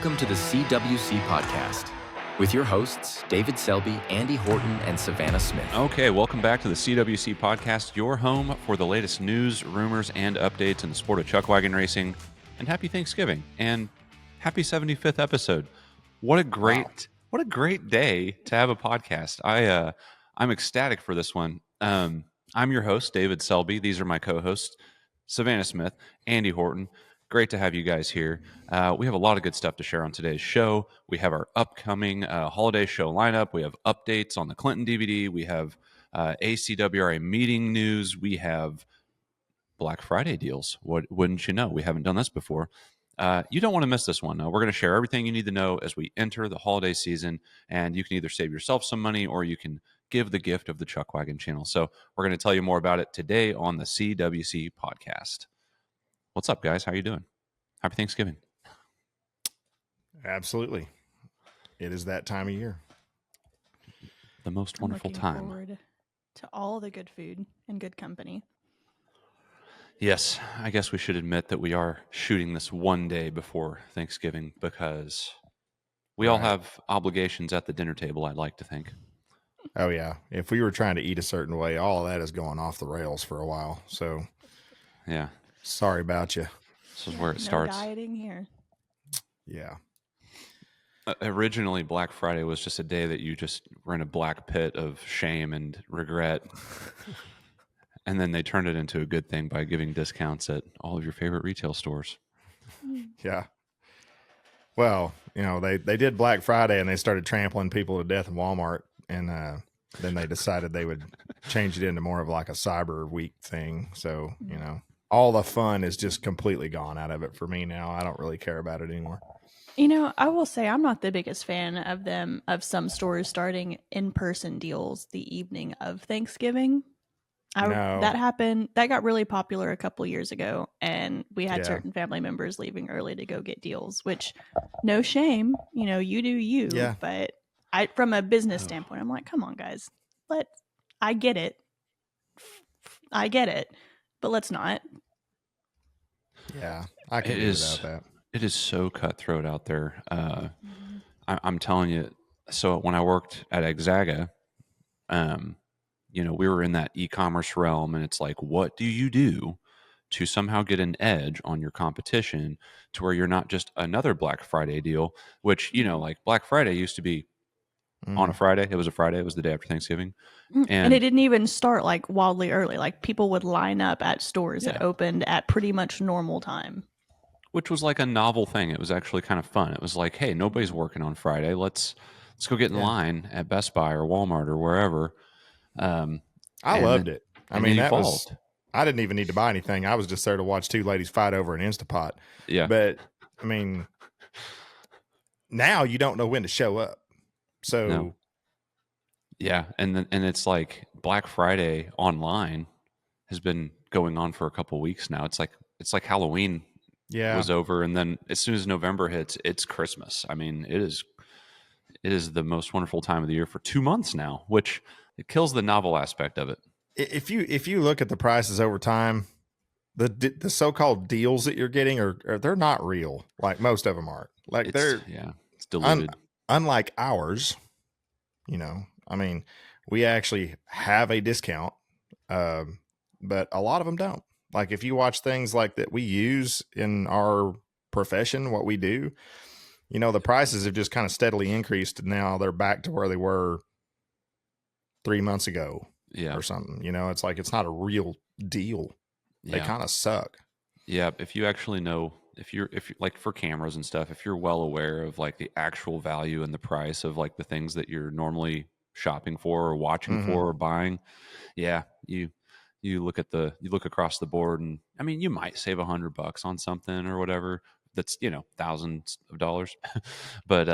Welcome to the CWC Podcast with your hosts, David Selby, Andy Horton, and Savannah Smith. Okay, welcome back to the CWC Podcast, your home for the latest news, rumors, and updates in the sport of chuckwagon racing. And happy Thanksgiving and happy 75th episode. What a great day to have a podcast. I'm ecstatic for this one. I'm your host, David Selby. These are my co-hosts, Savannah Smith, Andy Horton. Great to have you guys here. We have a lot of good stuff to share on today's show. We have our upcoming holiday show lineup. We have updates on the Clinton DVD. We have ACWRA meeting news. We have Black Friday deals. Wouldn't you know? We haven't done this before. You don't want to miss this one. We're going to share everything you need to know as we enter the holiday season, and you can either save yourself some money or you can give the gift of the Chuckwagon channel. So we're going to tell you more about it today on the CWC Podcast. What's up, guys? How you doing? Happy Thanksgiving. Absolutely. It is that time of year. The most wonderful time. Forward to all the good food and good company. Yes, I guess we should admit that we are shooting this one day before Thanksgiving because we all have obligations at the dinner table, I'd like to think. Oh, yeah. If we were trying to eat a certain way, all of that is going off the rails for a while. So, yeah. Sorry about you. This is where it no starts. Dieting here. Yeah. Originally, Black Friday was just a day that you just were in a black pit of shame and regret. And then they turned it into a good thing by giving discounts at all of your favorite retail stores. Yeah. Well, you know, they did Black Friday and they started trampling people to death in Walmart. And then they decided they would change it into more of like a Cyber Week thing. So, you know, all the fun is just completely gone out of it for me now. I don't really care about it anymore. You know, I will say I'm not the biggest fan of some stores starting in-person deals the evening of Thanksgiving. No. That got really popular a couple years ago, and we had certain family members leaving early to go get deals, which no shame, you know, you do you. Yeah. But from a business standpoint, I'm like, come on, guys. I get it, but let's not. Yeah, I can do without that. It is so cutthroat out there. I'm telling you. So when I worked at ACWRA, you know, we were in that e-commerce realm, and it's like, what do you do to somehow get an edge on your competition to where you're not just another Black Friday deal, which, you know, like Black Friday used to be on a Friday. It was a Friday. It was the day after Thanksgiving. And it didn't even start like wildly early. Like people would line up at stores that opened at pretty much normal time. Which was like a novel thing. It was actually kind of fun. It was like, hey, nobody's working on Friday. Let's go get in line at Best Buy or Walmart or wherever. I loved it. I mean, I didn't even need to buy anything. I was just there to watch two ladies fight over an Instapot. Yeah. But I mean, now you don't know when to show up. So no. Yeah. And it's like Black Friday online has been going on for a couple weeks now. It's like Halloween was over. And then as soon as November hits, it's Christmas. I mean, it is the most wonderful time of the year for 2 months now, which it kills the novel aspect of it. If you look at the prices over time, the so-called deals that you're getting are they're not real. Like most of them aren't. Like it's diluted. Unlike ours, you know, I mean, we actually have a discount, but a lot of them don't. Like if you watch things like that we use in our profession, what we do, you know, the prices have just kind of steadily increased. And now they're back to where they were 3 months ago or something. You know, it's like, it's not a real deal. They kind of suck. Yeah. If you actually know, if you're like for cameras and stuff, if you're well aware of like the actual value and the price of like the things that you're normally shopping for or watching for or buying, you look across the board, and I mean, you might save $100 on something or whatever. That's, you know, thousands of dollars, but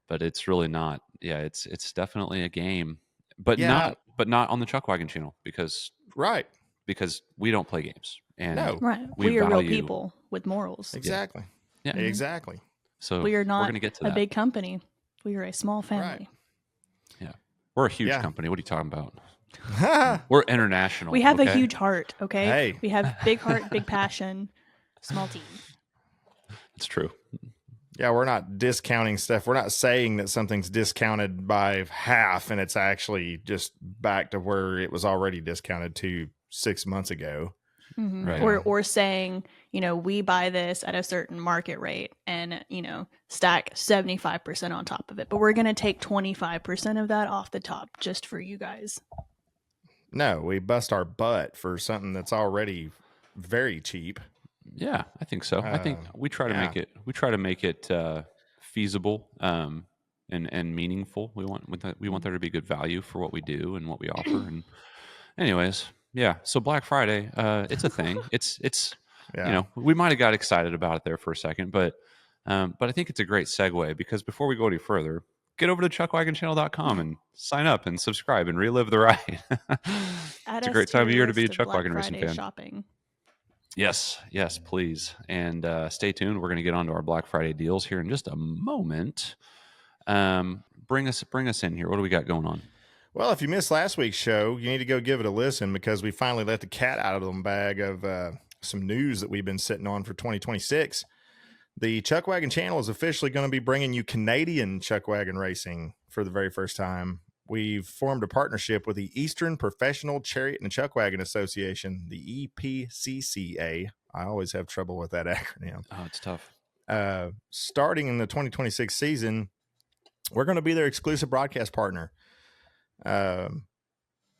it's really not. Yeah, it's definitely a game, but not on the Chuckwagon channel because we don't play games, and we are real people with morals. Exactly. Yeah, exactly. So we are not we're gonna get to a that. big company. We are a small family. Right. Yeah, we're a huge company. What are you talking about? We're international. We have a huge heart. Okay, hey. We have big heart, big passion, small team. It's true. Yeah, we're not discounting stuff. We're not saying that something's discounted by half and it's actually just back to where it was already discounted to 6 months ago. Mm-hmm. Right. Or saying, we buy this at a certain market rate and, stack 75% on top of it, but we're going to take 25% of that off the top just for you guys. No, we bust our butt for something that's already very cheap. Yeah, I think so. I think we try to make it feasible and meaningful. We want there to be good value for what we do and what we offer. And anyways, yeah. So Black Friday, it's a thing. It's Yeah. we might have got excited about it there for a second, but I think it's a great segue because before we go any further, get over to chuckwagonchannel.com and sign up and subscribe and relive the ride. It's a great time of year to be a Chuckwagon racing fan. Shopping. Yes, please. And stay tuned. We're going to get onto our Black Friday deals here in just a moment. Bring us in here. What do we got going on? Well, if you missed last week's show, you need to go give it a listen because we finally let the cat out of the bag of some news that we've been sitting on for 2026. The Chuckwagon channel is officially going to be bringing you Canadian Chuckwagon racing for the very first time. We've formed a partnership with the Eastern Professional Chariot and Chuckwagon Association, the EPCCA. I always have trouble with that acronym. Oh, it's tough. Starting in the 2026 season, we're going to be their exclusive broadcast partner.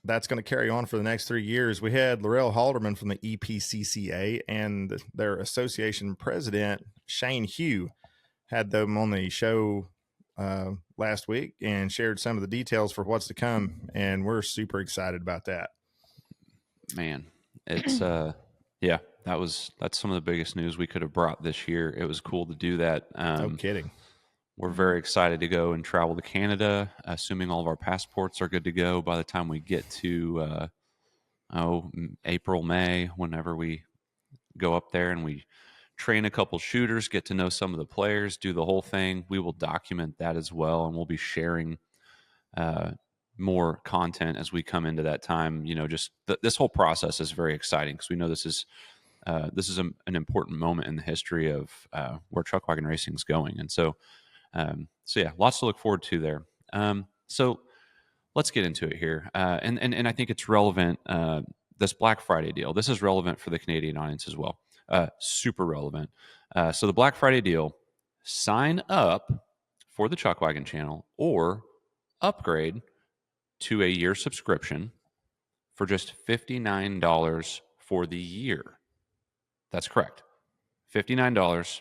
That's going to carry on for the next 3 years. We had Laurel Halderman from the EPCCA and their association president, Shane Hugh, had them on the show last week and shared some of the details for what's to come. And we're super excited about that. Man, it's that's some of the biggest news we could have brought this year. It was cool to do that. No kidding. We're very excited to go and travel to Canada, assuming all of our passports are good to go by the time we get to April, May, whenever we go up there and we train a couple shooters, get to know some of the players, do the whole thing. We will document that as well, and we'll be sharing more content as we come into that time. This whole process is very exciting because we know this is an important moment in the history of where Chuckwagon racing is going, and so yeah, lots to look forward to there. So let's get into it here, and I think it's relevant. This Black Friday deal. This is relevant for the Canadian audience as well. Super relevant. So the Black Friday deal: sign up for the Chuckwagon channel or upgrade to a year subscription for just $59 for the year. That's correct. $59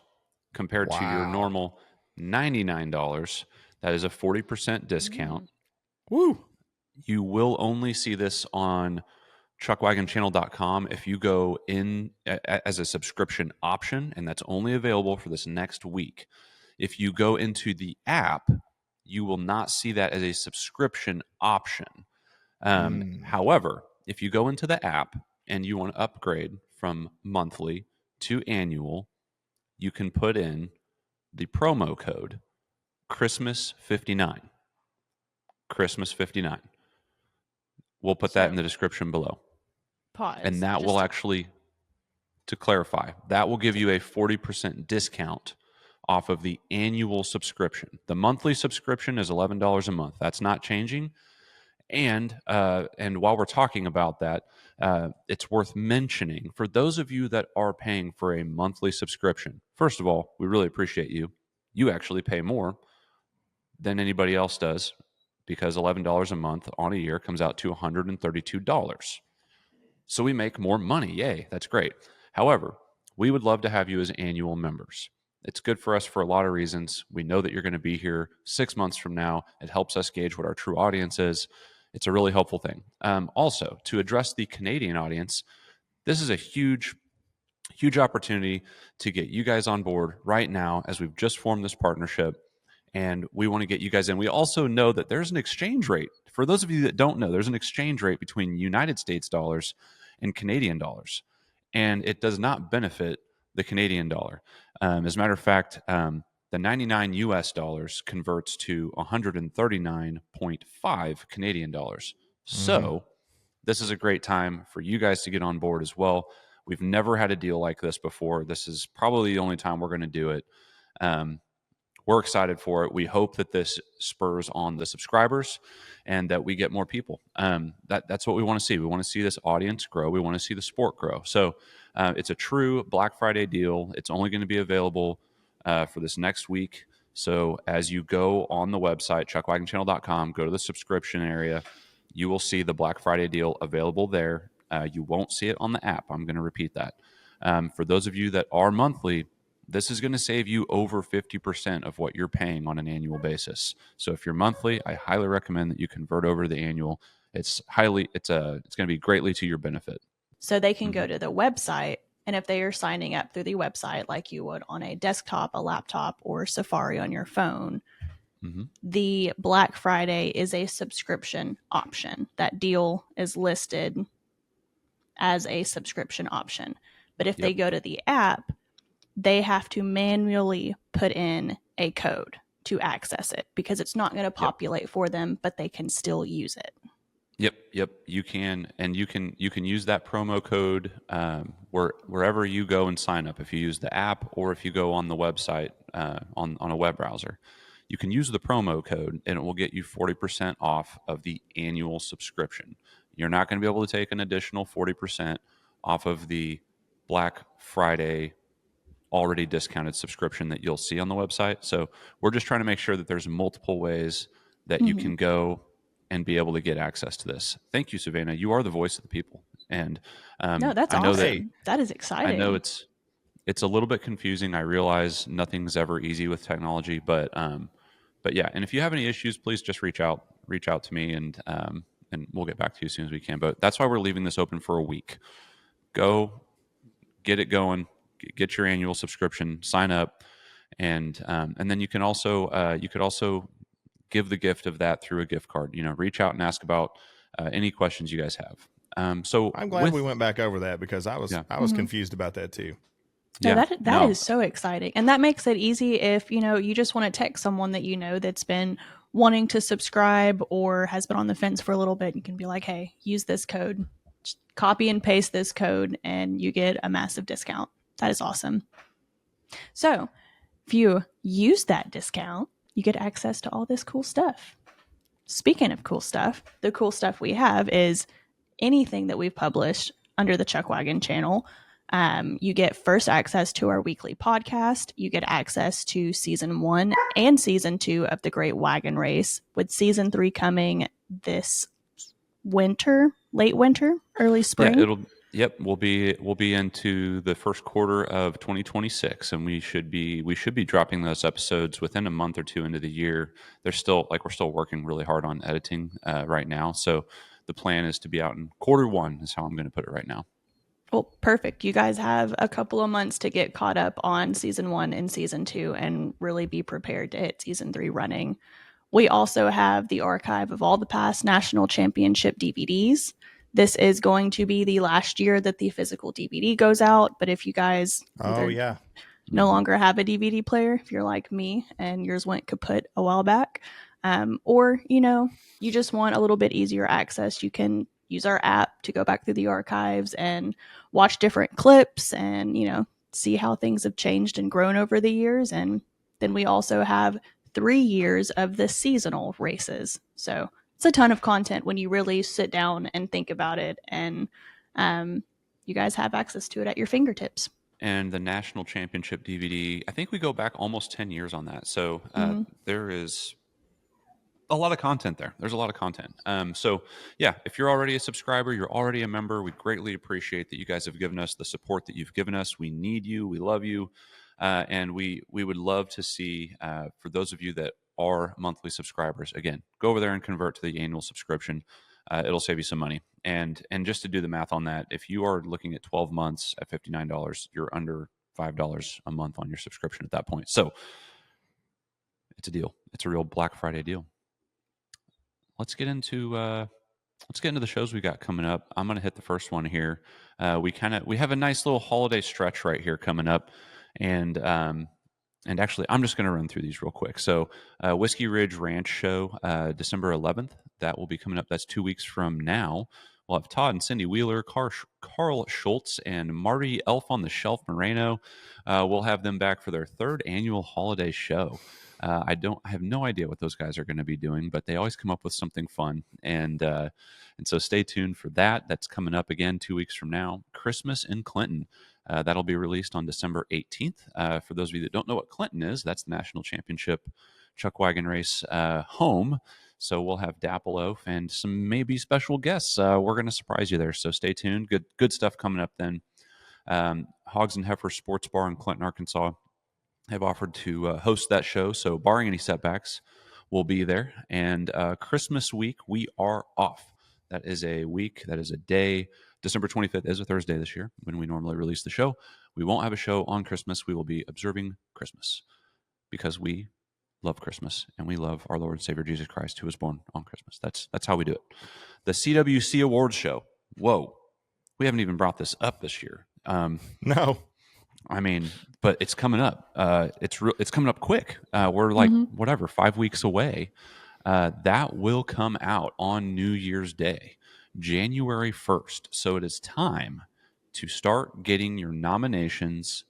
compared to your normal $99. That is a 40% discount. Woo! You will only see this on chuckwagonchannel.com if you go in as a subscription option, and that's only available for this next week. If you go into the app, you will not see that as a subscription option. However, if you go into the app and you want to upgrade from monthly to annual, you can put in the promo code Christmas59. Christmas59. We'll put that in the description below. Pause. And that will actually, to clarify, that will give you a 40% discount off of the annual subscription. The monthly subscription is $11 a month. That's not changing. And while we're talking about that, it's worth mentioning for those of you that are paying for a monthly subscription. First of all, we really appreciate you. You actually pay more than anybody else does because $11 a month on a year comes out to $132. So we make more money. Yay, that's great. However, we would love to have you as annual members. It's good for us for a lot of reasons. We know that you're going to be here 6 months from now. It helps us gauge what our true audience is. It's a really helpful thing. Also, to address the Canadian audience, this is a huge opportunity to get you guys on board right now as we've just formed this partnership, and we want to get you guys in. We also know that there's an exchange rate. For those of you that don't know, there's an exchange rate between United States dollars and Canadian dollars, and it does not benefit the Canadian dollar. As a matter of fact, the 99 US dollars converts to 139.5 Canadian dollars. So this is a great time for you guys to get on board as well. We've never had a deal like this before. This is probably the only time we're going to do it. we're excited for it. We hope that this spurs on the subscribers and that we get more people. That's what we want to see. We want to see this audience grow. We want to see the sport grow. So it's a true Black Friday deal. It's only going to be available for this next week. So as you go on the website, chuckwagonchannel.com, go to the subscription area, you will see the Black Friday deal available there. You won't see it on the app. I'm going to repeat that. For those of you that are monthly, this is going to save you over 50% of what you're paying on an annual basis. So if you're monthly, I highly recommend that you convert over to the annual. It's going to be greatly to your benefit. So they can go to the website, and if they are signing up through the website like you would on a desktop, a laptop, or Safari on your phone, the Black Friday is a subscription option. That deal is listed as a subscription option. But if they go to the app, they have to manually put in a code to access it because it's not going to populate for them, but they can still use it. Yep. You can, and you can use that promo code wherever you go and sign up. If you use the app or if you go on the website on a web browser, you can use the promo code and it will get you 40% off of the annual subscription. You're not going to be able to take an additional 40% off of the Black Friday already discounted subscription that you'll see on the website. So we're just trying to make sure that there's multiple ways that you can go and be able to get access to this. Thank you, Savannah. You are the voice of the people. And no, that's awesome. That is exciting. I know it's a little bit confusing. I realize nothing's ever easy with technology, but yeah. And if you have any issues, please just reach out to me and we'll get back to you as soon as we can. But that's why we're leaving this open for a week. Go get it going. Get your annual subscription, sign up, and then you can also you could also give the gift of that through a gift card. Reach out and ask about any questions you guys have. So I'm glad we went back over that because I was confused about that too. Yeah, that is so exciting, and that makes it easy if you just want to text someone that that's been wanting to subscribe or has been on the fence for a little bit. You can be like, "Hey, use this code. Just copy and paste this code, and you get a massive discount." That is awesome. So if you use that discount, you get access to all this cool stuff. Speaking of cool stuff, the cool stuff we have is anything that we've published under the Chuckwagon channel. You get first access to our weekly podcast. You get access to season 1 and season 2 of the Great Wagon Race, with season 3 coming this winter, late winter, early spring. Yeah, we'll be into the first quarter of 2026, and we should be dropping those episodes within a month or two into the year. We're still working really hard on editing right now, so the plan is to be out in quarter 1 is how I'm going to put it right now. Well, perfect. You guys have a couple of months to get caught up on season 1 and season 2 and really be prepared to hit season 3 running. We also have the archive of all the past national championship DVDs. This is going to be the last year that the physical DVD goes out. But if you guys no longer have a DVD player, if you're like me and yours went kaput a while back, or you just want a little bit easier access, you can use our app to go back through the archives and watch different clips and see how things have changed and grown over the years. And then we also have 3 years of the seasonal races. So it's a ton of content when you really sit down and think about it, and you guys have access to it at your fingertips. And the national championship DVD, I think we go back almost 10 years on that. So there is a lot of content there. There's a lot of content. So yeah, if you're already a subscriber, you're already a member, we greatly appreciate that you guys have given us the support that you've given us. We need you. We love you. And we would love to see, for those of you that are monthly subscribers, again, go over there and convert to the annual subscription. It'll save you some money. And just to do the math on that, if you are looking at 12 months at $59, you're under $5 a month on your subscription at that point. So it's a deal. It's a real Black Friday deal. Let's get into the shows we got coming up. I'm going to hit the first one here. We have a nice little holiday stretch right here coming up. And actually, I'm just going to run through these real quick. So Whiskey Ridge Ranch Show, December 11th. That will be coming up. That's 2 weeks from now. We'll have Todd and Cindy Wheeler, Carl Schultz, and Marty Elf on the Shelf Moreno. We'll have them back for their 3rd annual holiday show. I have no idea what those guys are going to be doing, but they always come up with something fun. And so stay tuned for that. That's coming up again 2 weeks from now. Christmas in Clinton. That'll be released on December 18th. For those of you that don't know what Clinton is, that's the national championship Chuckwagon race home. So we'll have Dappleoaf and some maybe special guests. We're going to surprise you there. So stay tuned. Good stuff coming up then. Hogs and Heifers Sports Bar in Clinton, Arkansas have offered to host that show. So barring any setbacks, we'll be there. And Christmas week, we are off. That is a week. That is a day. December 25th is a Thursday this year when we normally release the show. We won't have a show on Christmas. We will be observing Christmas because we love Christmas and we love our Lord and Savior Jesus Christ, who was born on Christmas. That's how we do it. The CWC Awards show. Whoa. We haven't even brought this up this year. No. I mean, but it's coming up. It's coming up quick. We're like, 5 weeks away. That will come out on New Year's Day, January 1st. So it is time to start getting your nominations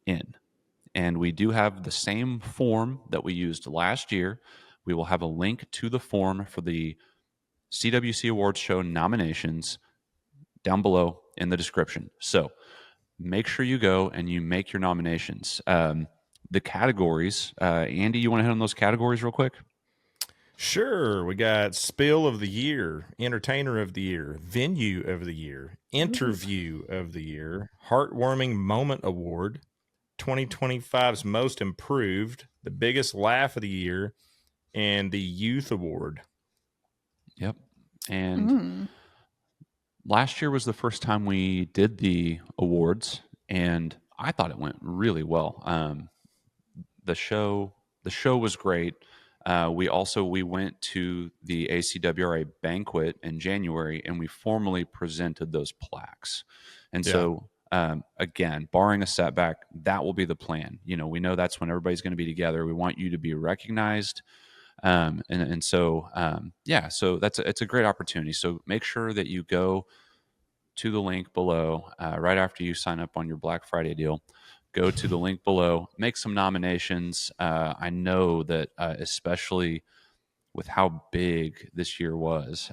in. And we do have the same form that we used last year. We will have a link to the form for the CWC Awards show nominations down below in the description. So make sure you go and you make your nominations. The categories, Andy, you want to hit on those categories real quick? Sure. We got Spill of the Year, Entertainer of the Year, Venue of the Year, Interview of the Year, Heartwarming Moment Award, 2025's Most Improved, the Biggest Laugh of the Year, and the Youth Award. Yep. And last year was the first time we did the awards, and I thought it went really well. The show was great. We went to the ACWRA banquet in January, and we formally presented those plaques. And so, again, barring a setback, that will be the plan. You know, we know that's when everybody's going to be together. We want you to be recognized. So it's a great opportunity. So make sure that you go to the link below right after you sign up on your Black Friday deal. Go to the link below, make some nominations. I know that especially with how big this year was,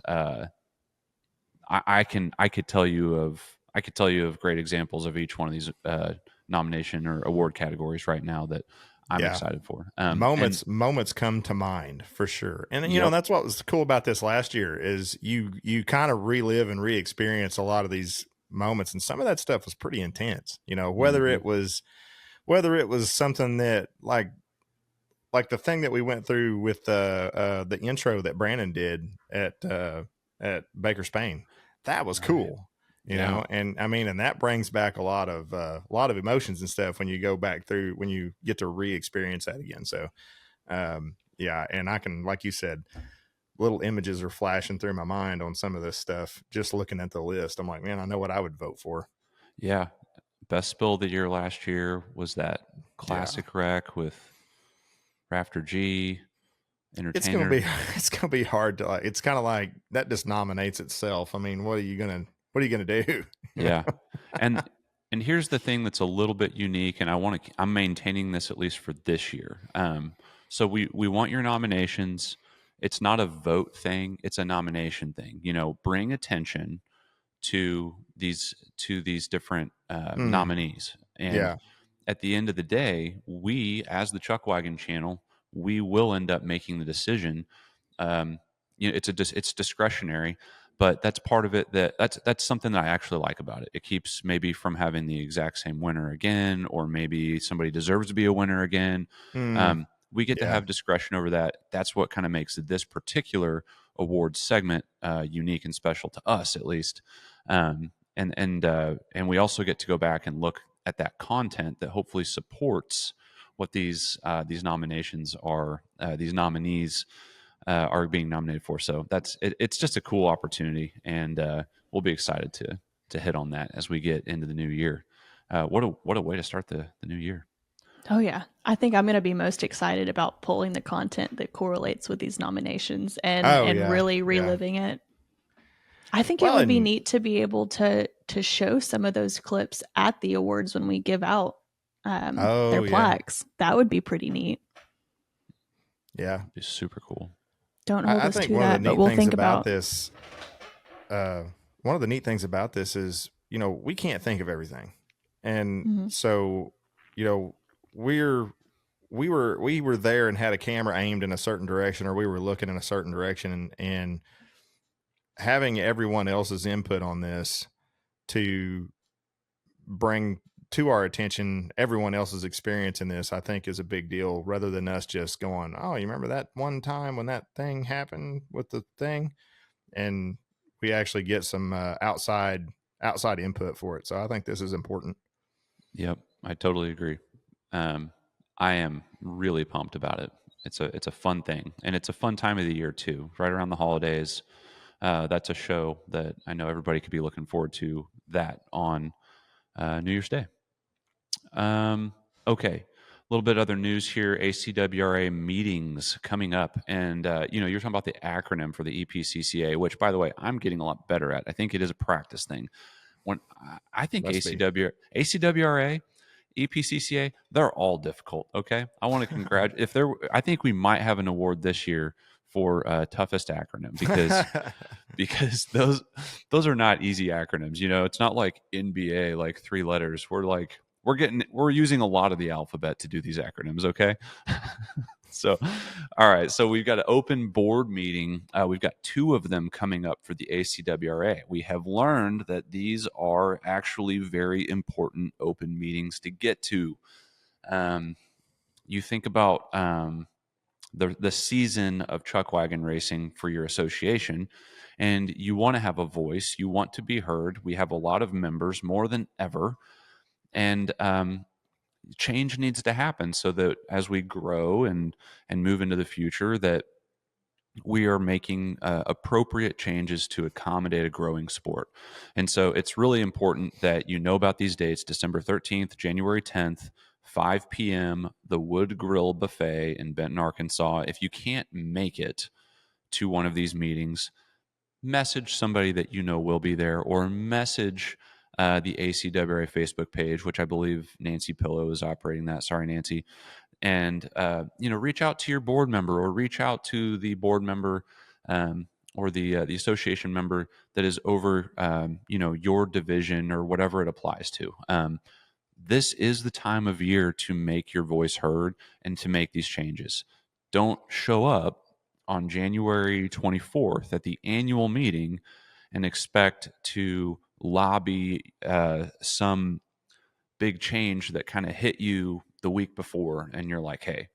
I could tell you of great examples of each one of these nomination or award categories right now that I'm excited for. Moments come to mind for sure. And you know, that's what was cool about this last year is you kind of relive and re-experience a lot of these moments, and some of that stuff was pretty intense. You know, whether it was something that like the thing that we went through with the intro that Brandon did at Baker Spain, that was cool. You know, and I mean, and that brings back a lot of emotions and stuff when you go back through, when you get to re-experience that again. So, and I can, like you said, little images are flashing through my mind on some of this stuff. Just looking at the list, I'm like, man, I know what I would vote for. Yeah. Best spill of the year last year was that classic wreck with Rafter G. Entertainer. It's gonna be hard to like. It's kind of like that just nominates itself. I mean, what are you gonna do? Yeah, and here's the thing that's a little bit unique, and I'm maintaining this at least for this year. So we want your nominations. It's not a vote thing; it's a nomination thing. You know, bring attention to these different nominees, and at the end of the day, we as the Chuckwagon channel, we will end up making the decision. It's discretionary, but that's part of it. That's something that I actually like about it. It keeps maybe from having the exact same winner again, or maybe somebody deserves to be a winner again. We get to have discretion over that. That's what kind of makes this particular awards segment unique and special to us, at least. And we also get to go back and look at that content that hopefully supports what these nominations are, these nominees are being nominated for. So it's just a cool opportunity, and we'll be excited to hit on that as we get into the new year. What a way to start the new year. Oh yeah, I think I'm going to be most excited about pulling the content that correlates with these nominations and really reliving it. I think it would be neat to be able to show some of those clips at the awards when we give out their plaques. That would be pretty neat. Yeah. It'd be super cool. Don't hold I us think to one of that, the but neat we'll things think about about this, one of the neat things about this is, we can't think of everything. And Mhm. so, we were there and had a camera aimed in a certain direction, or we were looking in a certain direction, and having everyone else's input on this to bring to our attention everyone else's experience in this, I think is a big deal, rather than us just going, oh, you remember that one time when that thing happened with the thing? And we actually get some outside input for it. So I think this is important. Yep, I totally agree. I am really pumped about it. It's a fun thing, and it's a fun time of the year too. Right around the holidays, that's a show that I know everybody could be looking forward to. That on New Year's Day. Okay, a little bit other news here. ACWRA meetings coming up, and you're talking about the acronym for the EPCCA, which, by the way, I'm getting a lot better at. I think it is a practice thing. When I think ACWRA, EPCCA, they're all difficult. Okay, I want to congratulate. I think we might have an award this year for toughest acronym because those are not easy acronyms. It's not like NBA, like 3 letters. We're using a lot of the alphabet to do these acronyms. Okay. So, all right. So we've got an open board meeting. We've got 2 of them coming up for the ACWRA. We have learned that these are actually very important open meetings to get to. You think about the season of Chuckwagon racing for your association, and you want to have a voice. You want to be heard. We have a lot of members, more than ever, and change needs to happen so that as we grow and move into the future, that we are making appropriate changes to accommodate a growing sport. And so it's really important that you know about these dates: December 13th, January 10th, 5 p.m., the Wood Grill Buffet in Benton, Arkansas. If you can't make it to one of these meetings, message somebody that you know will be there, or message the ACWRA Facebook page, which I believe Nancy Pillow is operating that. Sorry, Nancy. And reach out to your board member, or reach out to the board member or the association member that is over your division or whatever it applies to. This is the time of year to make your voice heard and to make these changes. Don't show up on January 24th at the annual meeting and expect to lobby some big change that kind of hit you the week before, and you're like, hey,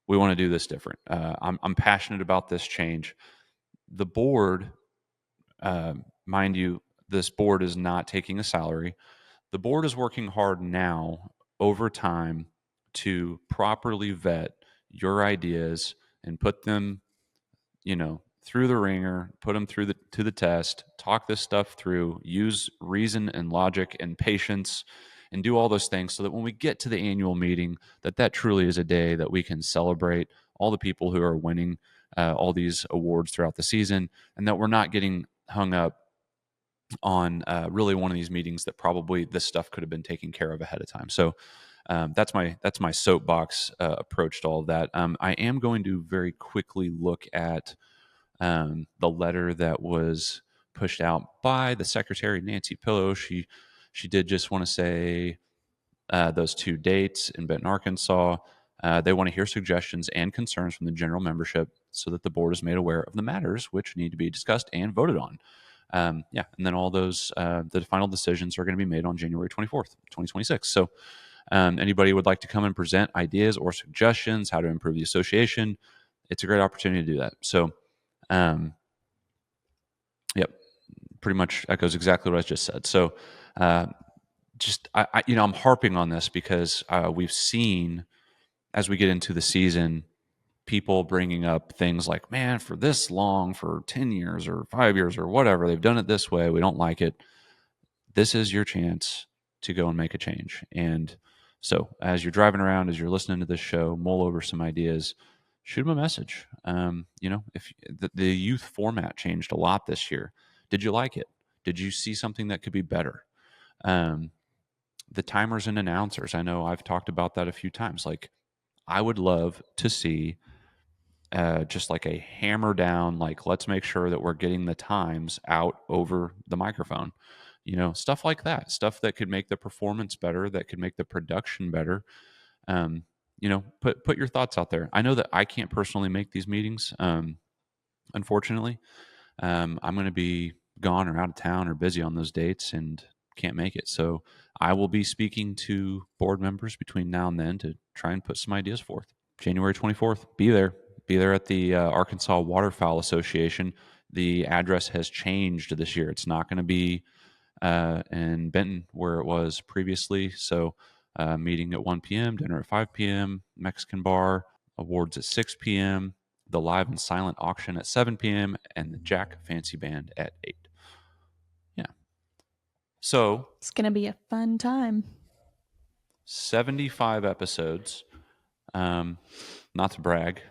we want to do this different. I'm passionate about this change. The board, mind you, this board is not taking a salary. The board is working hard now over time to properly vet your ideas and put them, through the ringer, put them through to the test, talk this stuff through, use reason and logic and patience, and do all those things so that when we get to the annual meeting, that truly is a day that we can celebrate all the people who are winning all these awards throughout the season, and that we're not getting hung up on really one of these meetings that probably this stuff could have been taken care of ahead of time. So that's my soapbox approach to all of that. I am going to very quickly look at the letter that was pushed out by the secretary, Nancy Pillow. She did just want to say those 2 dates in Benton, Arkansas. They want to hear suggestions and concerns from the general membership so that the board is made aware of the matters which need to be discussed and voted on. And then all those the final decisions are going to be made on January 24th, 2026. So anybody would like to come and present ideas or suggestions how to improve the association, it's a great opportunity to do that. So yep, pretty much echoes exactly what I just said. So I'm harping on this because we've seen, as we get into the season, people bringing up things like, man, for this long, for 10 years or 5 years or whatever, they've done it this way. We don't like it. This is your chance to go and make a change. And so as you're driving around, as you're listening to this show, mull over some ideas, shoot them a message. If the youth format changed a lot this year, did you like it? Did you see something that could be better? The timers and announcers, I know I've talked about that a few times. Like, I would love to see just like a hammer down, like, let's make sure that we're getting the times out over the microphone. Stuff like that, stuff that could make the performance better, that could make the production better. Put your thoughts out there. I know that I can't personally make these meetings. Unfortunately, I'm going to be gone or out of town or busy on those dates and can't make it. So I will be speaking to board members between now and then to try and put some ideas forth. January 24th, be there. Be there at the Arkansas Waterfowl Association. The address has changed this year. It's not going to be in Benton where it was previously. So meeting at 1 p.m., dinner at 5 p.m., Mexican bar, awards at 6 p.m., the live and silent auction at 7 p.m., and the Jack Fancy Band at 8. Yeah. So It's going to be a fun time. 75 episodes. Not to brag,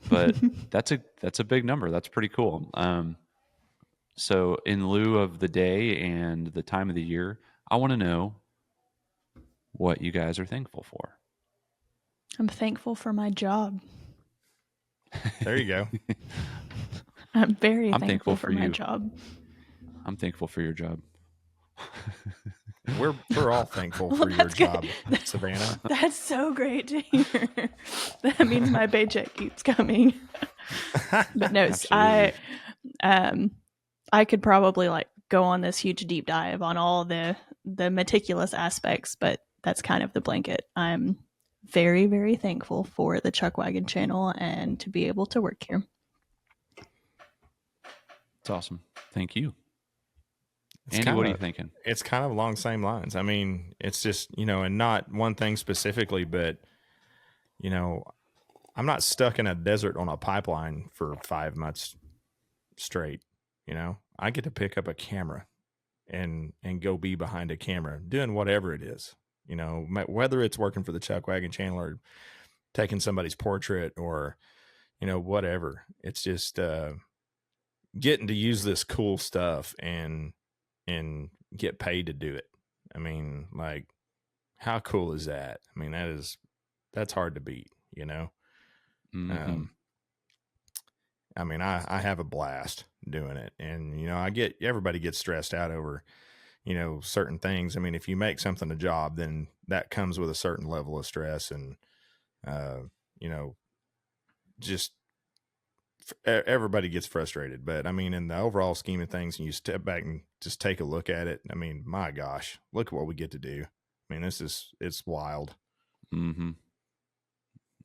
but that's a big number. That's pretty cool. So in lieu of the day and the time of the year, I want to know what you guys are thankful for. I'm thankful for my job. There you go. I'm thankful for my job. I'm thankful for your job. We're all thankful for your job, Savannah. That's so great to hear. That means my paycheck keeps coming. But no, I could probably go on this huge deep dive on all the meticulous aspects, but that's kind of the blanket. I'm very, very thankful for the Chuckwagon channel and to be able to work here. It's awesome. Thank you. Andy, what are you thinking? It's kind of along the same lines. I mean, it's just, and not one thing specifically, but, I'm not stuck in a desert on a pipeline for 5 months straight. I get to pick up a camera and go be behind a camera doing whatever it is, whether it's working for the Chuckwagon channel or taking somebody's portrait or, whatever. It's just getting to use this cool stuff and get paid to do it. I mean, how cool is that? I mean, that's hard to beat, Mm-hmm. I mean, I have a blast doing it, and everybody gets stressed out over certain things. I mean, if you make something a job, then that comes with a certain level of stress, and just everybody gets frustrated. But I mean, in the overall scheme of things, and you step back and just take a look at it, I mean, my gosh, look at what we get to do. I mean, it's wild. Mm-hmm.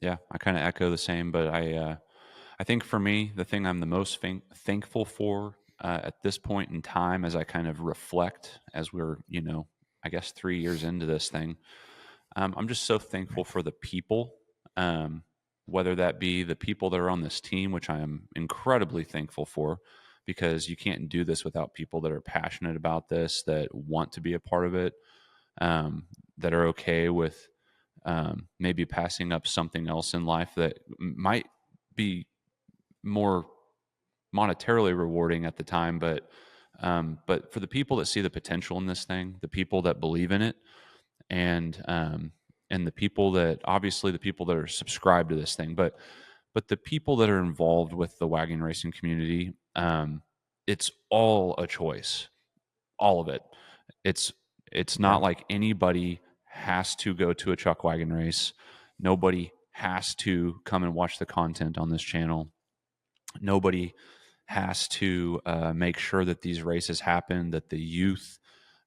Yeah, I kind of echo the same, but I think for me, the thing I'm the most thankful for at this point in time, as I kind of reflect, as we're, I guess 3 years into this thing, I'm just so thankful for the people, whether that be the people that are on this team, which I am incredibly thankful for, because you can't do this without people that are passionate about this, that want to be a part of it, that are okay with maybe passing up something else in life that might be more monetarily rewarding at the time, but for the people that see the potential in this thing, the people that believe in it, and the people that are subscribed to this thing, but the people that are involved with the wagon racing community, it's all a choice, all of it. It's not like anybody has to go to a Chuckwagon race. Nobody has to come and watch the content on this channel. Nobody has to make sure that these races happen, that the youth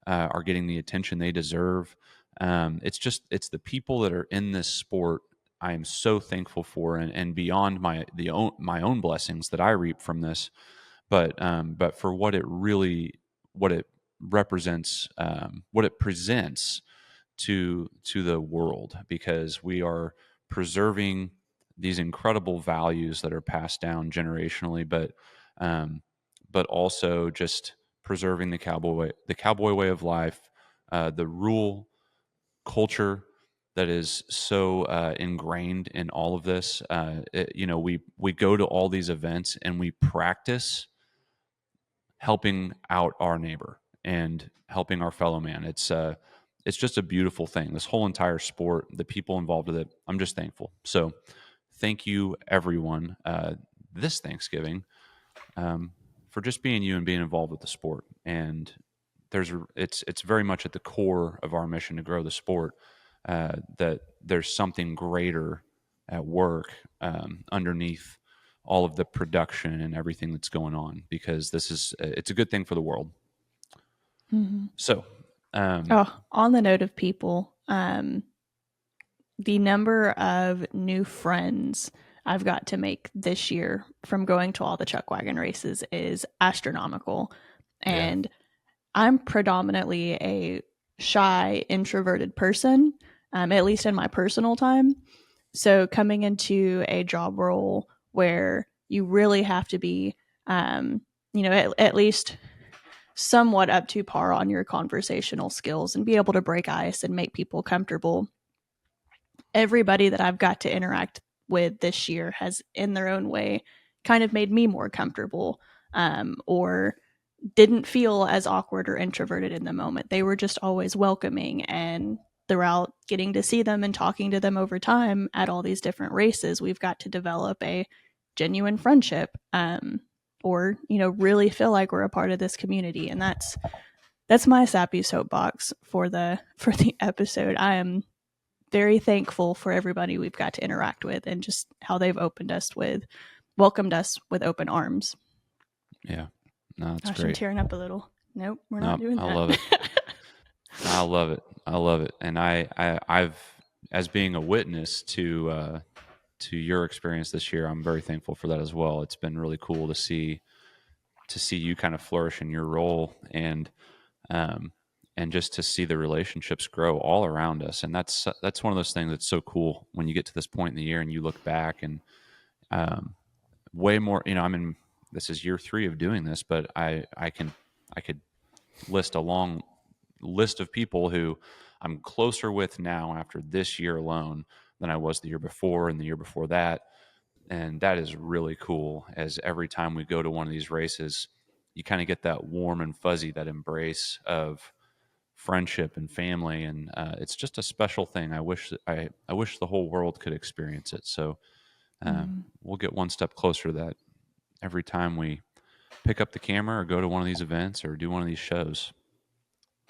are getting the attention they deserve. It's the people that are in this sport I am so thankful for, and beyond my own blessings that I reap from this, but for what it represents, what it presents to the world, because we are preserving these incredible values that are passed down generationally, but also just preserving the cowboy way of life, the rural culture that is so ingrained in all of this. We go to all these events and we practice helping out our neighbor and helping our fellow man. It's just a beautiful thing. This whole entire sport, the people involved with it, I'm just thankful. So thank you, everyone, this Thanksgiving for just being you and being involved with the sport. And it's very much at the core of our mission to grow the sport, that there's something greater at work underneath all of the production and everything that's going on, because it's a good thing for the world. Mm-hmm. So, on the note of people, the number of new friends I've got to make this year from going to all the Chuckwagon races is astronomical. And I'm predominantly a shy, introverted person, at least in my personal time. So coming into a job role where you really have to be, at least somewhat up to par on your conversational skills and be able to break ice and make people comfortable. Everybody that I've got to interact with this year has, in their own way, kind of made me more comfortable, or didn't feel as awkward or introverted in the moment. They were just always welcoming, and throughout getting to see them and talking to them over time at all these different races, we've got to develop a genuine friendship, or really feel like we're a part of this community. And that's my sappy soapbox for the episode. I am very thankful for everybody we've got to interact with and just how they've welcomed us with open arms. Yeah. No, that's Gosh, great. I'm tearing up a little. Nope, we're not doing that. I love it. I love it. And I've, as being a witness to your experience this year, I'm very thankful for that as well. It's been really cool to see you kind of flourish in your role, and just to see the relationships grow all around us. And that's one of those things that's so cool when you get to this point in the year and you look back, and way more, this is year 3 of doing this, but I could list a long list of people who I'm closer with now after this year alone than I was the year before and the year before that. And that is really cool, as every time we go to one of these races, you kind of get that warm and fuzzy, that embrace of friendship and family. And it's just a special thing. I wish the whole world could experience it. So we'll get one step closer to that every time we pick up the camera or go to one of these events or do one of these shows.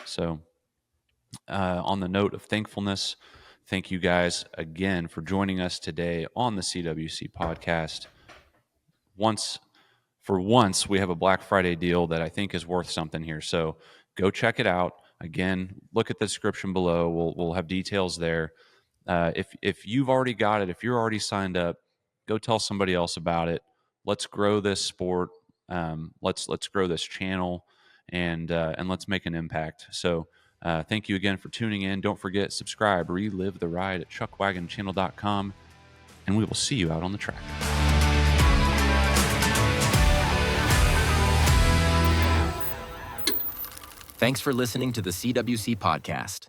So on the note of thankfulness, thank you guys again for joining us today on the CWC podcast. For once, we have a Black Friday deal that I think is worth something here. So go check it out. Again, look at the description below. We'll have details there. If you've already got it, if you're already signed up, go tell somebody else about it. Let's grow this sport. Let's grow this channel, and let's make an impact. So thank you again for tuning in. Don't forget, subscribe, relive the ride at chuckwagonchannel.com, and we will see you out on the track. Thanks for listening to the CWC podcast.